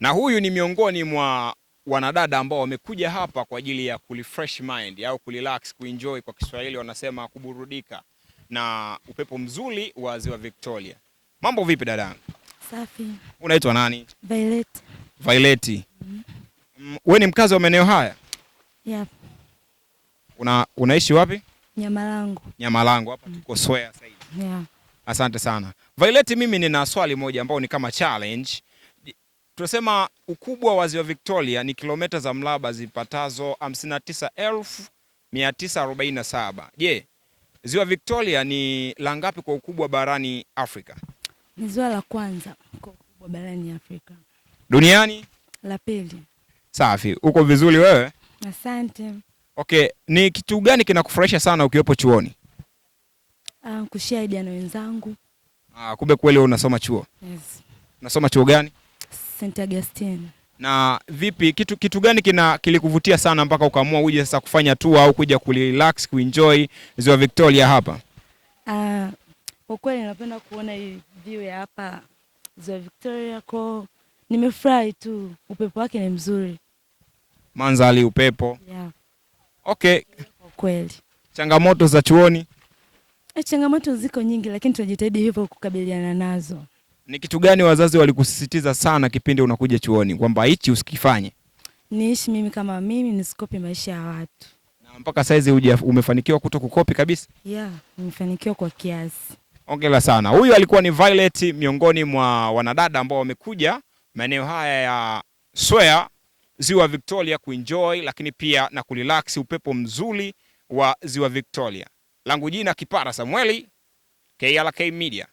Na huyu ni miongoni mwa wanadada ambao wamekuja hapa kwa ajili ya kurefresh mind au kurelax, kuenjoy, kwa Kiswahili wanasema kuburudika na upepo mzuri wa Ziwa Victoria. Mambo vipi dada? Safi. Unaitwa nani? Violet. Violet. Wewe ni mkazi wa maeneo haya? Yep. Unaishi wapi? Nyamalango. Nyamalango, hapa tuko Swea sasa hivi. Yeah. Asante sana. Violet, mimi nina swali moja ambao ni kama challenge. Tunasema ukubwa wa Ziwa Victoria ni kilomita za mraba zipatazo 59,947. Je, Ziwa Victoria ni la ngapi kwa ukubwa barani Afrika? Ni ziwa la kwanza kwa ukubwa barani Afrika. Duniani? La pili. Safi. Uko vizuri wewe? Asante. Okay, ni kitu gani kinakufurahisha sana ukiwepo chuoni? Kushare idea na wenzangu. Kumbe kweli unasoma chuo? Yes. Unasoma chuo gani? St. Augustine. Na vipi, kitu gani kilikuvutia sana mpaka ukaamua uje sasa kufanya tour au kuja kurelax, kuenjoy Ziwa Victoria hapa? Kwa kweli napenda kuona hii view ya hapa Ziwa Victoria, kwa nimefurahi tu, upepo wake ni mzuri. Mandhari, upepo. Yeah. Okay. Kwa kweli. Changamoto za chuoni? Changamoto ziko nyingi, lakini tunajitahidi hivyo kukabiliana nazo. Ni kitu gani wazazi walikusisitiza sana kipindi unakuja chuoni kwamba hichi usikifanye? Niishi mimi kama mimi, nisikopi maisha ya watu. Na mpaka saizi umefanikiwa kutokukopi kabisa? Yeah, nimefanikiwa kwa kiasi. Hongera sana. Huyu alikuwa ni Violet, miongoni mwa wanadada ambao wamekuja maeneo haya ya Swea, Ziwa Victoria kuenjoy, lakini pia na kurelax upepo mzuri wa Ziwa Victoria. Langu jina Kipara Samueli, KLK Media.